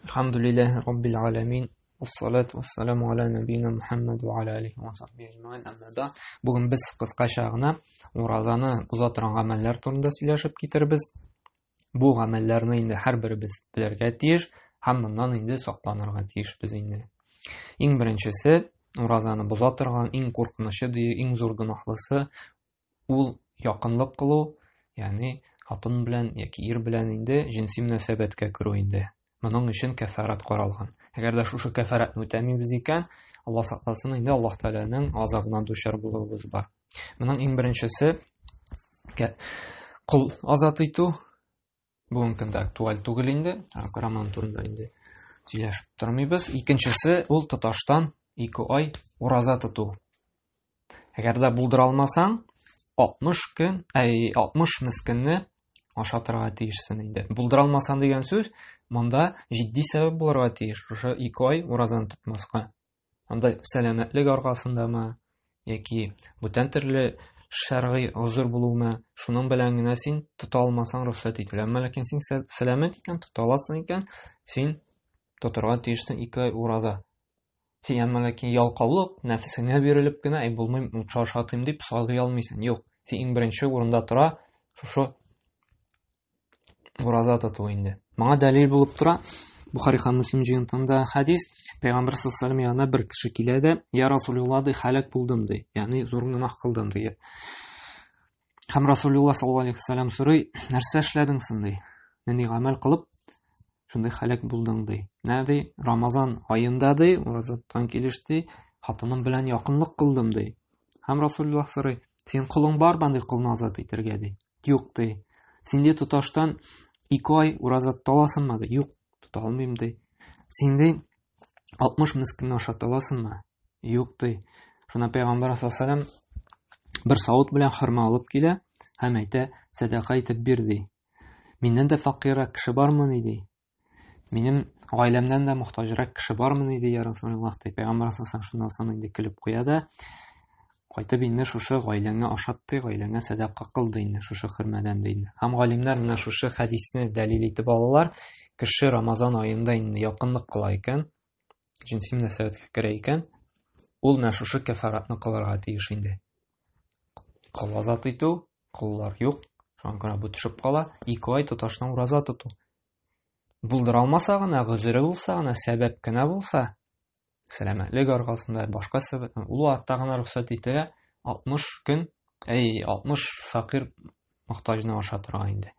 Elhamdülillahi Rabbil alemin. Vessalatu vesselamu ala nebiyyina Muhammed ve ala alihi ve sahbihi ecmaîn. Amma ba'd. Бүген без кыскача гына уразаны буза торган гамәлләр турында сөйләшеп китербез. Бу гамәлләрне инде һәрберебез белергә тиеш һәм моннан инде сакланырга тиешбез инде. Иң беренчесе, уразаны буза торган иң куркынычы, иң зур гөнаһлысы ул якынлык кылу, ягъни хатын белән яки ир белән инде җинси мөнәсәбәткә керү инде. Моның өчен кафарат каралган. Әгәр дә шушы кафаратны үтәмибез икән, Алла сакласын, инде Аллаһ Тәгаләнең азабына дучар булуыбыз бар. Моның иң беренчесе кул азат итү. Бүген көндә актуаль түгел инде. Кораман турында инде сөйләшеп тормыйбыз. Икенчесе ул тоташтан 2 ай ураза тоту. Әгәр дә булдыра алмасаң, 60 мискинне ашатырга тиешсең инде. Булдыра алмасаң дигән сүз, монда җитди сәбәп булырга тиеш. Шушы 2 ай уразаны тотмаска. Анда сәламәтлек аркасындамы, яки бүтән төрле шәргый узыр булуымы, шуның белән генә син тота алмасаң рөхсәт ителә. Әмма ләкин син сәламәт икән, тота аласың икән, син тотырга тиешсең 2 ай ураза. Син әмма ләкин ялкаулык, нәфесеңә бирелеп кенә, булмый, ашатыйм дип сагый алмыйсың. Юк, син иң беренче урында тора шушы ураза тоту инде. Моңа дәлил булып тора Бухари һәм Муслим җыентында хадис, Пәйгамбер саллаллаху алейһи ва сәллям янына бер кеше килә дә, "Я Расулуллаһ, ди, халак булдым", ди. Ягъни зур гөнаһ кылдым, ди. Һәм Расулуллаһ саллаллаху алейһи ва сәллям сорый, "Нәрсә эшләдең син?" ди. "Нинди гамәл кылып шундый халак булдың", ди. "Нә ди? Рамазан аенда, ди, ураза тоткан килеш, ди, хатыным белән якынлык кылдым", ди. Һәм Расулуллаһ сорый, "Син кулың бармы, ди, кулны азат итәргә?" ди. "Юк", ди. "Син ди тоташтан 2 ай ураза тота аласыңмы?" ди. "Юк, тота алмыйм", ди. "Син ди 60 мискинне ашата аласыңмы?" "Юк", ди. Шуна Пәйгамбер саллаллаху алейһи ва сәллям бер савыт белән хөрмә алып килә һәм әйтә, "Садака итеп бир", ди. "Миннән дә факиррак кеше бармы?" ди. "Минем гаиләмнән дә мохтаҗрак кеше бармы?" ди, "Я Расулуллаһ", ди. Пәйгамбер саллаллаху алейһи ва сәллям шуннан соң инде көлеп куя да, "Кайтып инде шушы гаиләңә ашатты, гаиләңә садака кылды инде шушы хөрмәдән", ди. Һәм галимнәр менә шушы хадисне дәлил итеп алалар. Кеше Рамазан аенда инде якынлык кыла икән, җинси мөнәсәбәткә керә икән, ул менә шушы кафаратны кылырга тиеш инде. Кул азат итү, куллар юк, шуңа күрә бу төшеп кала, 2 ай тоташтан ураза тоту. Булдыра алмаса гына, гызыры булса гына, сәбәп кенә булса, сәламәтлек аркасында, башка сәбәп, ул атта гына рөхсәт итә 60 факир мохтаҗны ашатырга инде.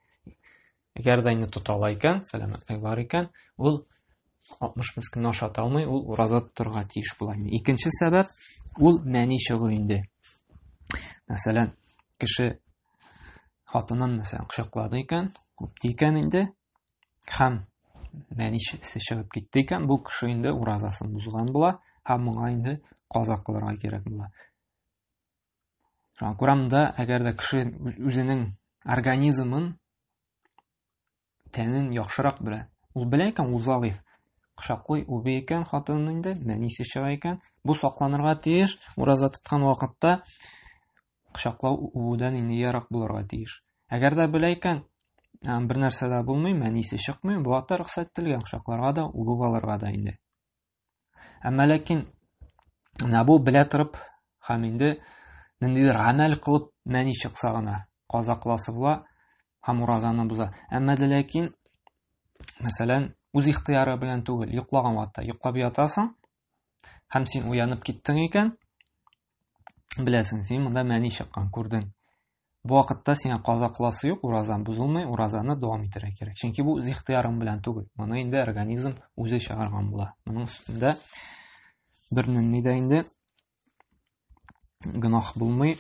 Әгәр дә инде тота ала икән, сәламәтлек бар икән, ул 60 мискинне ашата алмый, ул ураза тотырга тиеш була инде. Икенче сәбәп ул мәни чыгу инде. Мәсәлән, кеше хатынын кочаклады икән, үпте икән инде, һәм мәни чыгып китте икән, бу кеше инде уразасын бузган була, һәм моңа инде каза кылырга кирәк була. Шуңа күрә монда, әгәр дә кеше үзенең организмын, тәнен яхшырак белә. Ул белә икән, ул загыйф. Кочаклый, үби икән хатынын инде, мәнисе чыга икән, бу сакланырга тиеш, ураза тоткан вакытта кочаклау үбүдән инде ярак булырга тиеш. Әгәр дә белә икән, бер нәрсә дә булмый, мәнисе чыкмый, бу атта рөхсәт ителгән, кочакларга да, үбеп алырга да инде. Әмма ләкин бу белә торып, һәм инде ниндидер гамәл кылып мәни чыкса гына, каза кыласы була, һәм уразаны буза. Әмма ләкин, мәсәлән, үз ихтыяры белән түгел, йоклаган вакытта йоклап ятасың, һәм син уянып киттең икән, беләсең, син монда мәни чыккан, күрдең. Бу вакытта сиңа каза кыласы юк, уразан бузылмый, уразаны дәвам итәргә кирәк. Чөнки бу үз ихтыярың белән түгел. Моны инде организм үзе чыгарган була. Моның өстендә бернинди дә инде гөнаһ булмый,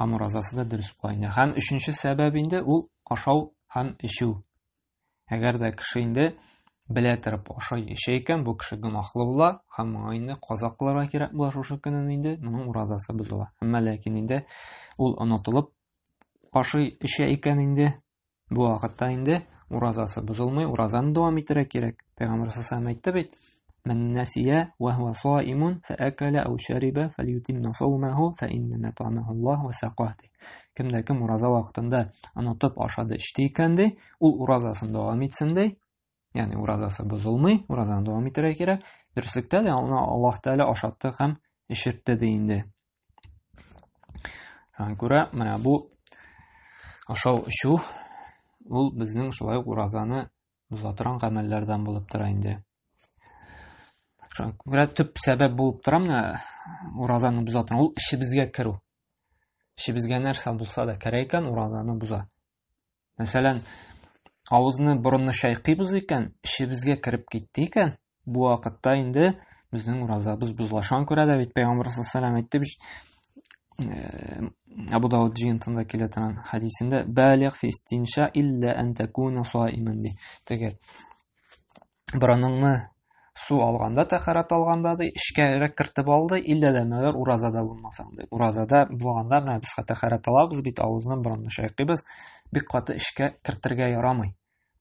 һәм уразасы да дөрес була инде. Һәм өченче сәбәп инде ул ашау һәм эчү. Әгәр дә кеше инде белә торып ашый, эчә икән, бу кеше гөнаһлы була, һәм моңа инде каза кылырга кирәк була шушы көнен инде, моның уразасы бозыла. Әмма ләкин инде ул онытылып ашый, эчә икән инде, бу вакытта инде уразасы бозылмый, уразаны дәвам итәргә кирәк. Пәйгамбер саллаллаху алейһи ва сәллям әйтте бит: "Мен насия ва хуа саимун фаакала ау шариба фалютимма саумаху фаиннама тамаху Аллаһ ва сaqah". Кемдә кем ураза вакытында онытып ашады, эчте икән ди, ул уразасын дәвам итсен ди. Яғни уразасы бозылмый, уразаны дәвам итәргә кирәк. Дөреслекдә дә аны Аллаһ Тәгалә ашатты һәм эшертте ди инде. Шуңа күрә менә бу ашау эчү ул безнең шулай уразаны боза торган гамәлләрдән булып тора инде. Шуңа күрә төп сәбәп булып тора менә уразаны боза торган ул эшебезгә керү. Эшебезгә нәрсә булса да керә икән, уразаны боза. Мәсәлән, авызны, борынны шайкыйбыз икән, эшебезгә кереп китте икән, бу вакытта инде безнең уразабыз бозыла. Шуңа күрә дә бит Пәйгамбәр саллаллаһу алейһи ва сәллям Абу Дауд җыентында килә торган хадисендә «Балигъ фи истинша илля ан такуна саиман» ди. Теге борыныңны су алганда, тәһарат алганда ди, эшкәрәк кертеп алды, илля дә мәгәр уразада булмасаң ди. Уразада булганда менә без тәһарат алабыз бит, авызны, борынны шайкыйбыз, бик каты эшкә кертергә ярамый.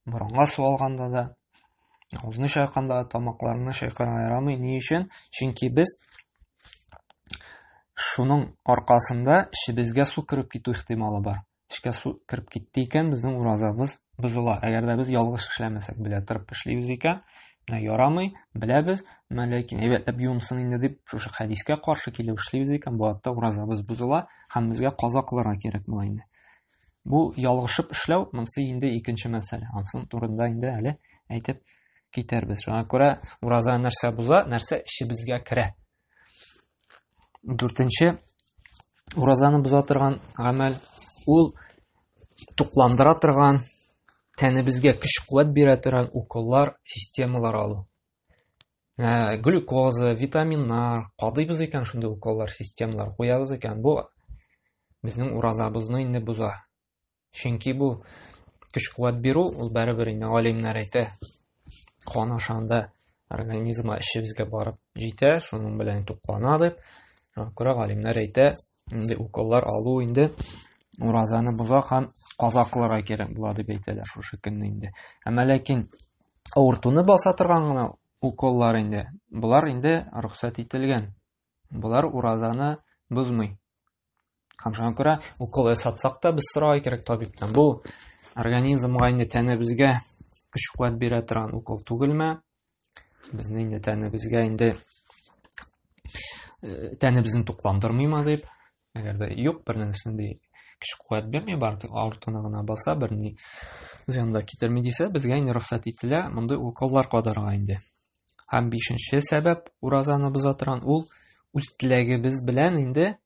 Борынга су алганда да, авызны шайканда, тамакларны шайкарга ярамый. Ни өчен? Чөнки без шуның аркасында эшебезгә су кереп китү ихтималы бар. Эшкә су кереп китте икән, безнең уразабыз бозыла. Әгәр дә без ялгыш эшләмәсәк, белә торып эшлибез икән, менә ярамый, беләбез, ләкин әйбәтләп юынсын инде дип, шушы хәдискә каршы килеп эшлибез икән, бу вакытта уразабыз бозыла һәм безгә каза кылырга кирәк була инде. Бу ялгышып эшләү, монысы инде икенче мәсьәлә. Ансын турында инде әле әйтеп китәрбез. Шуңа күрә ураза нәрсә боза, нәрсә эшебезгә керә. Дүртенче, уразаны боза торган гамәл ул тукландыра торган, тәнебезгә көч-куәт бирә торган уколлар, системалар алу. Глюкоза, витаминнар, кадыйбыз икән шундый уколлар, системалар куябыз икән, бу безнең уразабызны инде боза. Чөнки бу көч-куәт бирү, ул бәрабәр инде галимнәр әйтә, кан ашанда организмга эшебезгә барып җитә, шуның белән туклана дип. Шуңа күрә галимнәр әйтә, инде уколлар алу инде уразаны боза һәм каза кылырга кирәк була дип әйтәләр шушы көнне инде. Әмма ләкин авыртуны баса торган гына уколлар инде, булар инде рөхсәт ителгән. Булар уразаны бозмый. Һәм шуңа күрә укол ясатсак та без сорарга кирәк табиптан. Бу организмга инде тәнебезгә көч-куәт бирә торган укол түгелме? Безнең инде тәнебезгә инде тәнебезне тукландырмыймы дип. Әгәр дә юк, бер нәрсәне көч-куәт бирми, бары авыртуны гына баса, берни зыянда китерми дисә, безгә инде рөхсәт ителә мондый уколлар кадарга инде. Һәм бишенче сәбәп уразаны боза торган ул үз теләгебез белән инде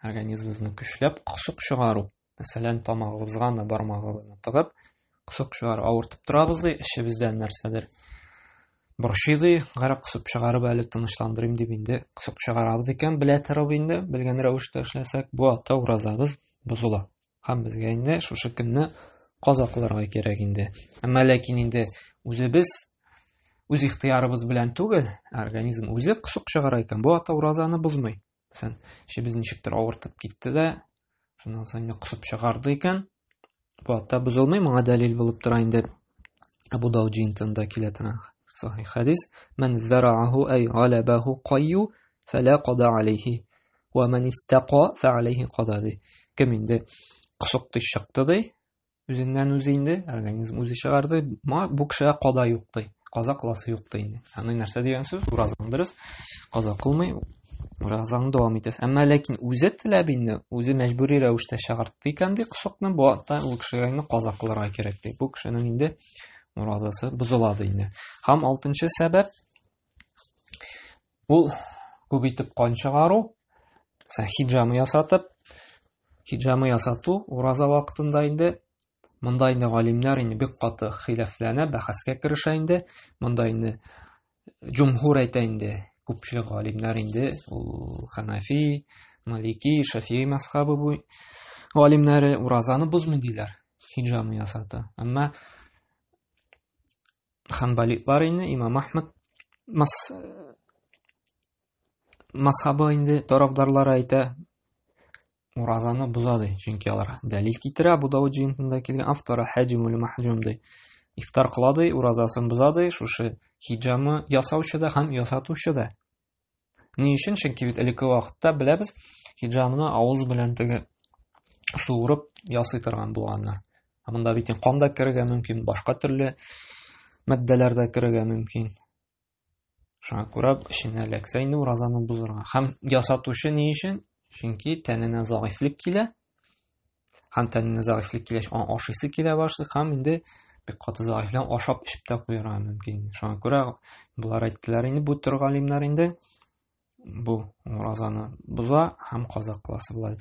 организмыбызны көчләп кысык чыгару. Мәсәлән, тамагыбызга да бармагыбызны тыгып, кысык чыгару, авыртып торабыз ди, эшебездән нәрсәдер борчый ди, гәрәк кысып чыгарып әле тынычландырыйм дип инде кысып чыгарабыз икән, белә торып инде, белгән рәвештә эшләсәк, бу вакытта уразабыз бозыла. Һәм безгә инде шушы көнне каза кылырга кирәк инде. Әмма ләкин инде үзебез үз ихтыярыбыз белән түгел, организм үзе кысык чыгара икән, бу вакытта уразаны бозмый. Мәсәлән, эшебез ничектер авыртып китте дә, шуннан соң инде кысып чыгарды икән, бу вакытта бозылмый. Моңа дәлил булып тора инде Абу Дауд җыентында килә торган сахих хадис: "Мен зарa'ahu ay ghalabаhu qayyu fala qada alayhi wa man istaqa fa alayhi qada." Кем инде кысыкты чыкты ди, үзеннән үзе инде организм үзе чыгарды, бу кешегә када юк ди, каза кыласы юк ди инде. Аны нәрсә дигән сүз? Уразаң дөрес, каза кылмый, уразаң дәвам итәс. Әмма ләкин үзе теләп инде, үзе мәҗбүри рәвештә чыгартты икән ди кысыкны, бу вакытта ул кешегә инде каза кылырга кирәк ди. Бу кешенең инде уразасы бозылады инде. Һәм алтынчы сәбәп ул күп итеп кан чыгару. Хиджамы ясатып, хиджамы ясату ураза вакытында инде монда инде галимнәр инде бик каты хилафлана, бәхәскә керешә инде. Монда инде җумһур әйтә инде, күпчелек галимнәр инде ул Ханафи, Малики, Шафии мазхабы бу галимнәре уразаны бозмый диләр, хиджамы ясата. Әмма Ханбалитлар инде Имам Ахмад мазхабы инде тарафдарлары әйтә, уразаны бозады, чөнки алар дәлил китерә. Абу Дауд җыентында килгән автора хаҗимул махҗум ди. Ифтар кылады, уразасын бозады, шушы хиджамы ясаучы да һәм ясатучы да. Ни өчен? Чөнки бит элекке вакытта беләбез, хиджамны авыз белән теге суырып ясый торган булганнар. Монда бит кан да керергә мөмкин, башка төрле матдәләр дә керергә мөмкин. Шуңа күрә эшенә эләксә инде уразаны бозырга. Һәм ясатучы ни өчен? Чөнки тәненә зәгыйфлек килә. Һәм тәненә зәгыйфлек килә, ашыйсы килә башлый һәм инде бик каты зәгыйфлән ашап эчеп тә куярга мөмкин. Шуңа күрә булар әйттеләр инде, бу төр галимнәр инде бу уразаны боза һәм каза кыласы була.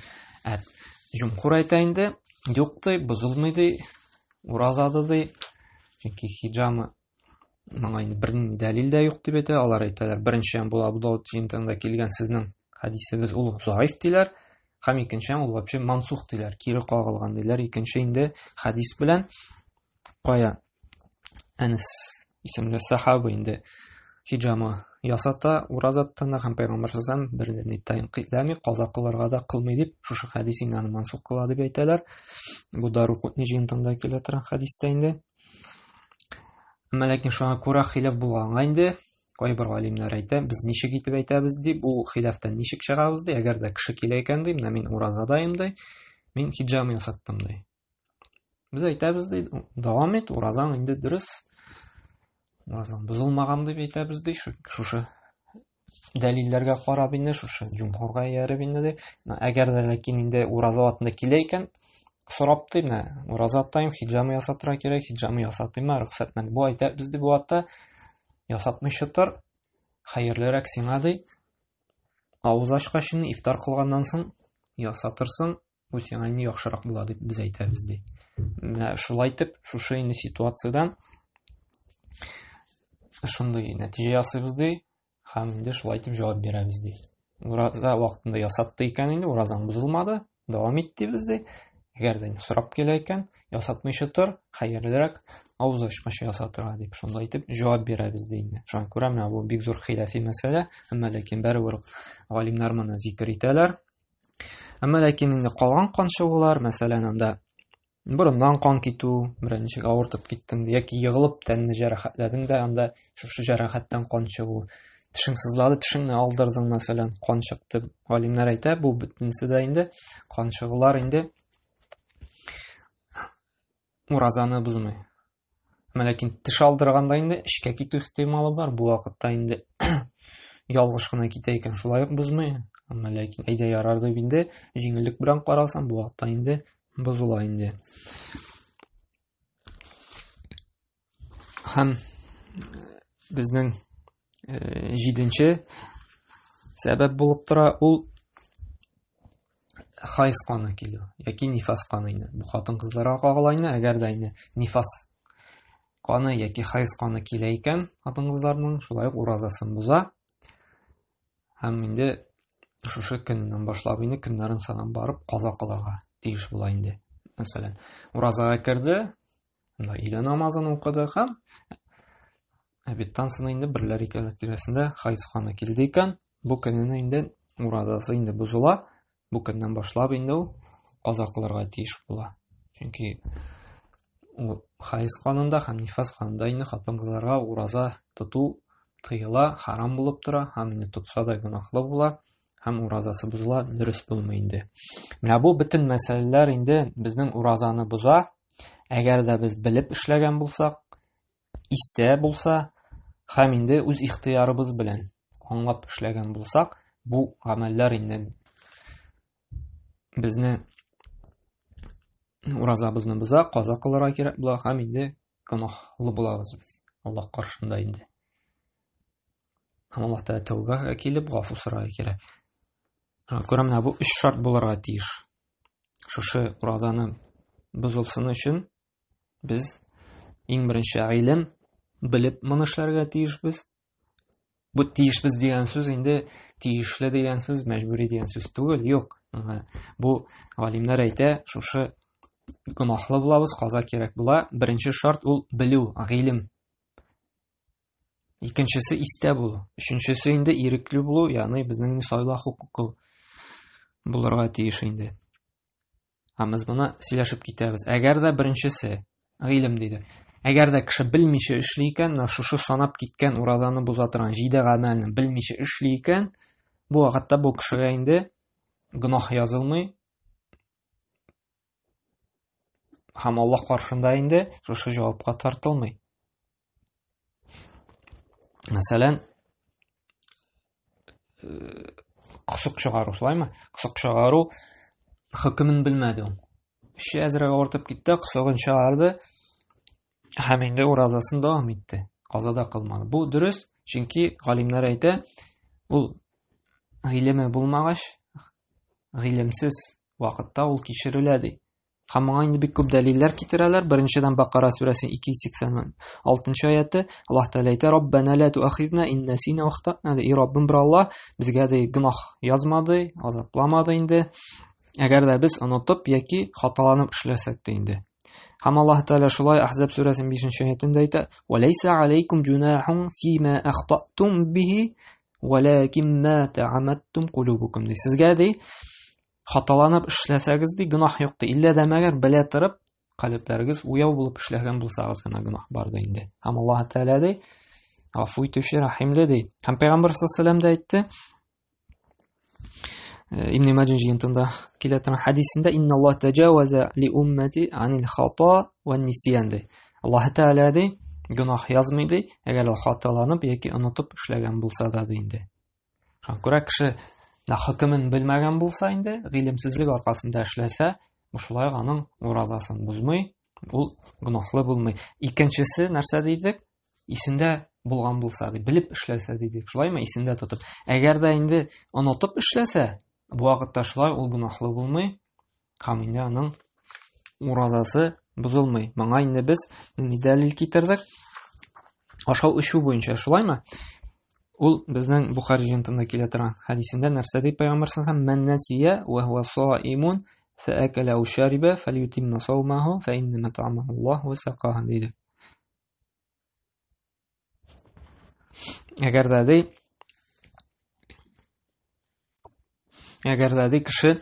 Җумһур әйтә инде, юк ди, бозылмый ди, уразады ди. Чөнки хиджамы моңа инде бернинди дәлил дә юк дип әйтә. Алар әйтәләр, беренчедән бу Абу Дауд җинтәңдә килгән сезнең хадисегез ул заиф диләр. Һәм икенчедән ул вообще мансух диләр, кире кагылган диләр. Икенче инде хадис белән кая Әнес исемле сахаба инде хиджамы ясата, уразаттан һәм Пәйгамбәр саллаллаһу алейһи ва саллям берни тәнкыйтьләми, каза кылырга да кылмый дип, шушы хадис инде аны мансух кыла дип әйтәләр. Бу Даруқутни җинтәңдә килә торган хадистә инде. Әмма ләкин шуңа күрә хилаф булганга инде кайбер галимнәр әйтә, без ничек итеп әйтәбез ди, бу хилафтан ничек чыгабыз ди, әгәр дә кеше килә икән ди, менә мин уразадайым ди, мин хиджам ясаттым ди. Без әйтәбез ди, дәвам ит, уразаң инде дөрес. Уразаң бозылмаган дип әйтәбез ди, шушы дәлилләргә карап инде, шушы җумһурга ияреп инде ди. Әгәр дә ләкин инде ураза вакытында килә икән, сорап ди, менә ураза атайым, хиджам ясатырга кирәк, хиджам ясатыймы, рөхсәт мән. Бу әйтәбез ди, бу вакытта ясатмыйча тор, хәерлерәк сиңа ди. Авыз ачкач ифтар кылганнан соң ясатырсың, бу сиңа инде яхшырак була дип без әйтәбез ди. Менә шулай итеп, шушы инде ситуациядән шундый нәтиҗә ясыйбыз ди, һәм инде шулай итеп җавап бирәбез ди. Ураза вакытында ясатты икән инде, уразаң бозылмады, дәвам ит дибез ди. Әгәр дә сорап килә икән, ясатмыйча тор, хәерлерәк авыз ачкач ясатырга дип, шундай итеп җавап бирәбез ди инде. Шуңа күрә менә бу бик зур хилафи мәсьәлә, әмма ләкин барыбер галимнәр моны зикр итәләр. Әмма ләкин инде калган кан чыгулар, мәсәлән, анда борыннан кан китү, беренче авыртып киттең яки егылып тәнне җәрәхәтләдең дә, анда шушы җәрәхәттән кан чыгу, тишең сызлады, тишеңне алдырдың, мәсәлән, кан чыкты. Галимнәр әйтә, бу бөтенсе дә инде кан чыгулар инде уразаны бозмый. Әмма ләкин теш алдырганда инде эшкә китү ихтималы бар. Бу вакытта инде ялгыш кына китә икән, шулай ук бозмый. Әмма ләкин әйдә ярар дип инде җиңеллек белән карасаң, бу вакытта инде бозыла инде. Һәм безнең 7нче сәбәп булып тора, ул хайз каны килү яки нифас каны инде. Бу хатын-кызларга кагыла инде, әгәр дә инде нифас каны яки хайз каны килә икән, хатын-кызларның шулай ук уразасын боза. Һәм инде шушы көннән башлап инде көннәрен санап барып каза кылырга тиеш була инде. Мәсәлән, уразага керде, илә намазын укыды һәм әбиттан соң инде берләр икәнлек тирәсендә хайз каны килде икән, бу көнне инде уразасы инде бозыла. Бу көннән башлап инде ул каза кылырга тиеш була. Чөнки хайз канында һәм нифас канында инде хатын-кызларга ураза тоту тыела, харам булып тора, һәм инде тотса да гөнаһлы була, һәм уразасы бозыла, дөрес булмый инде. Менә бу бөтен мәсьәләләр инде безнең уразаны боза. Әгәр дә без белеп эшләгән булсак, истә булса, һәм инде үз ихтыярыбыз белән аңлап эшләгән булсак, бу гамәлләр инде безне уразабызны боза, каза кылырга кирәк була, һәм инде гөнаһлы булабыз без Аллаһ каршында инде. Һәм Аллаһ та тәүбәгә килеп гафу сорарга кирәк. Шуңа күрә менә бу 3 шарт булырга тиеш. Шушы уразаны бозылсын өчен без иң беренче гыйлем белеп моны эшләргә тиешбез. Бу тиешбез дигән сүз инде тиешле дигән сүз, мәҗбүри дигән сүз түгел, юк. Бу галимнәр әйтә, шушы гөнаһлы булабыз, каза кирәк була. Беренче шарт ул белү, гыйлем. Икенчесе истә булу. Өченчесе инде ирекле булу, ягъни безнең сайлау хукукы булырга тиеш инде. Һәм без моны сөйләшеп китәбез. Әгәр дә беренчесе гыйлем диде. Әгәр дә кеше белмичә эшли икән, шушы санап киткән уразаны боза торган 7 гамәлне белмичә эшли икән, бу вакытта бу кешегә инде гөнаһ язылмый. Һәм Аллаһ каршында инде шушы җавапка тартылмый. Мәсәлән, кысык чыгару, шулаймы? Кысык чыгару хөкемен белмәде ул. Эше әзрәк авыртып китте, кысыгын чыгарды, һәм инде уразасын дәвам итте. Каза да кылмады. Бу дөрес, чөнки галимнәр әйтә, ул гыйлеме булмагач, гыйлемсез вакытта ул кичерелә ди. Һәм моңа инде бик күп дәлилләр китерәләр. Беренчедән Бакара сүрәсе 286 аяты. Аллаһ Тәгалә әйтә: "Раббана ла туахизна ин насина ва ахтана". И Раббым бер Аллаһ, безгә дә гынах язмады, азапламады инде. Әгәр дә без онытып яки хаталанып эшләсәк тә инде. Һәм Аллаһ Тәгалә шулай Ахзаб сүрәсенең 5 аятында әйтә: "Ва лайса алейкум джунахун фима ахтатум бихи, валакин ма та'аматтум кулубукум". Сезгә дә хаталанып эшләсәгез ди гынах юк ди. Иллә дә мәгәр белә торып, калебләрегез уяу булып эшләгән булсагыз гына гынах бар ди инде. Һәм Аллаһ Тәгалә ди гафу итүче, рәхимле ди. Һәм Пәйгамбер саллаллаһу алейһи ва сәлләм дә әйтте. Ибн Маҗин җыентында килә торган хадисендә: "Инналлаһ таҗаваза ли уммати анил хата ва нисян". Ди. Аллаһ Тәгалә ди гынах язмый ди, әгәр ул хаталанып яки онытып эшләгән булса да ди инде. Шуңа күрә кеше хөкемен белмәгән булса инде, гыйлемсезлек аркасында эшләсә, шулай аның уразасын бузмый, ул гынахлы булмый. Икенчесе нәрсә дидек? Исендә булган булса ди, белеп эшләсә дидек. Шулаймы? Исендә тотып. Әгәр дә инде онытып эшләсә, бу вакытта шулай ул гынахлы булмый, һәм инде аның уразасы бузылмый. Моңа инде без дәлил китердек. Ашау-эчү буенча, шулаймы? Ул безнең Бухари җыентында килә торган хадисендә нәрсә ди Пәйгамбер саллаллаһу алейһи ва сәлләм: "Мен насия ва хуа саимун фаакала ау шариба фалютимма саумаху фаиннама та'амаху Аллаһ ва сақаһу" диде. Әгәр дә кеше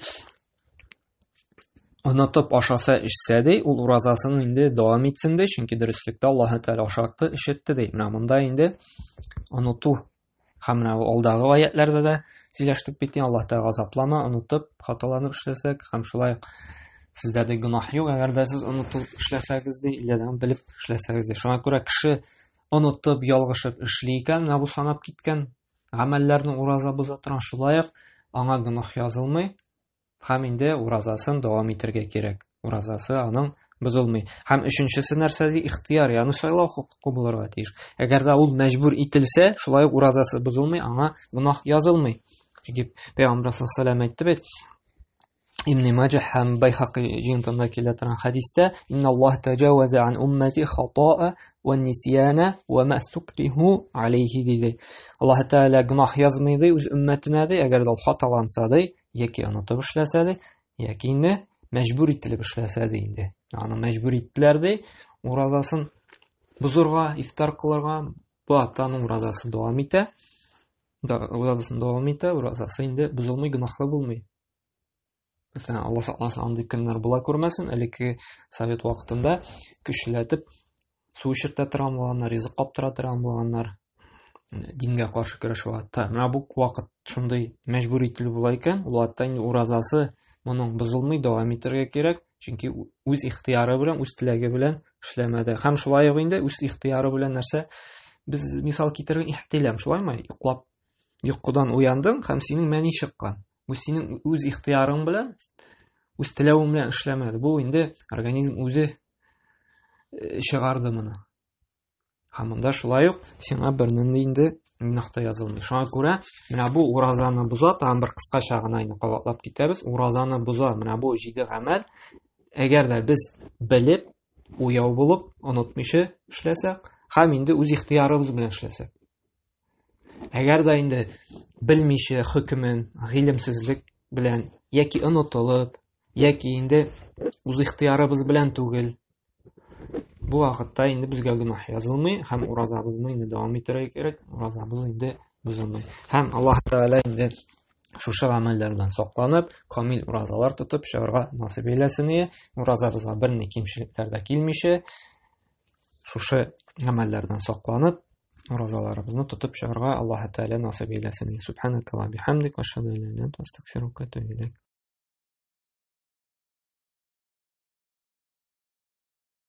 онытып ашаса, эчсә ди, ул уразасын инде дәвам итсен ди, чөнки дөреслекдә Аллаһ Тәгалә ашатты, ишетте ди. Менә монда инде оныту һәм менә алдагы аятларда да сөйләштек бит, Аллаһ Тәгалә газаплама, онытып, хаталанып эшләсәк, һәм шулай сездә дә гынах юк, әгәр дә сез онытып эшләсәгез ди, илә дә белеп эшләсәгез ди. Шуңа күрә кеше онытып, ялгышып эшли икән, менә бу санап киткән гамәлләрне ураза боза торган, шулай ук аңа гынах язылмый, һәм инде уразасын дәвам итәргә кирәк. Уразасы аның бозылмый. Һәм өченчесе нәрсә ди? Ихтияр, ягъни сайлау хукукы булырга тиеш. Әгәр дә ул мәҗбүр ителсә, шулай ук уразасы бозылмый, аңа гынах язылмый. Чөнки Пәйгамбер саллаллаһу алейһи ва сәлләм әйтте бит, Ибн Маҗах һәм Байхақи җыентында килә торган хадистә: "Инналлаһ таҗаваза ан уммати хата'a ва нисяна ва ма сукриху алейһи" диде. Аллаһ Тәгалә гынах язмый ди үз уммәтенә ди, әгәр дә ул хаталанса ди, яки онытып эшләсә ди, яки инде мәҗбүр ителеп эшләсә ди инде. Аны мәҗбүр иттеләр ди, уразасын бозырга, ифтар кылырга, бу атаның уразасы дәвам итә. Уразасы инде бозылмый, гынахлы булмый. Mesela Allah saqlaсын, андый көннәр була күрмәсен. Элекке совет вакытында көчләтеп су эчертә торган булганнар, ризык каптыра торган булганнар, дингә каршы көрәш вакытта. Менә бу вакыт шундый мәҗбүр ителү була икән, ул атта инде уразасы моның бозылмый, дәвам итәргә кирәк, чөнки үз ихтияры белән, үз теләге белән эшләмәде. Һәм шулай ук инде үз ихтияры белән нәрсә, без мисал китергән ихтилам, шулаймы? Йоклап, йокыдан уяндың һәм синең мәни чыккан. Бу синең үз ихтиярың белән, үз теләвең белән эшләмәде. Бу инде организм үзе чыгарды моны. Һәм монда шулай ук сиңа бернинди инде гынах та язылмый. Шуңа күрә менә бу уразаны боза, тагын бер кыскача гына инде кабатлап китәбез. Уразаны боза, менә бу 7 гамәл. Әгәр дә без белеп, уяу булып, онытмыйча эшләсәк, һәм инде үз ихтиярыбыз белән эшләсәк. Әгәр дә инде белмичә хөкемен, гыйлемсезлек белән яки онытылып, яки инде үз ихтиярыбыз белән түгел, бу вакытта инде безгә гынах язылмый, һәм уразабызны инде дәвам итәргә кирәк, уразабыз инде бозылмый. Һәм Аллаһ Тәгалә инде шушы гамәлләрдән сакланып, камил уразалар тотып чыгарга насыйп эйләсен. Уразабызга берни кимчелекләр дә килмичә, шушы гамәлләрдән сакланып, уразаларыбызны тотып чыгарга Аллаһ Тәгалә насыйп эйләсен. Субханакалла бихамдик ва ашһаду ан ла илаха илля анта астагфирука ва атубу илейк.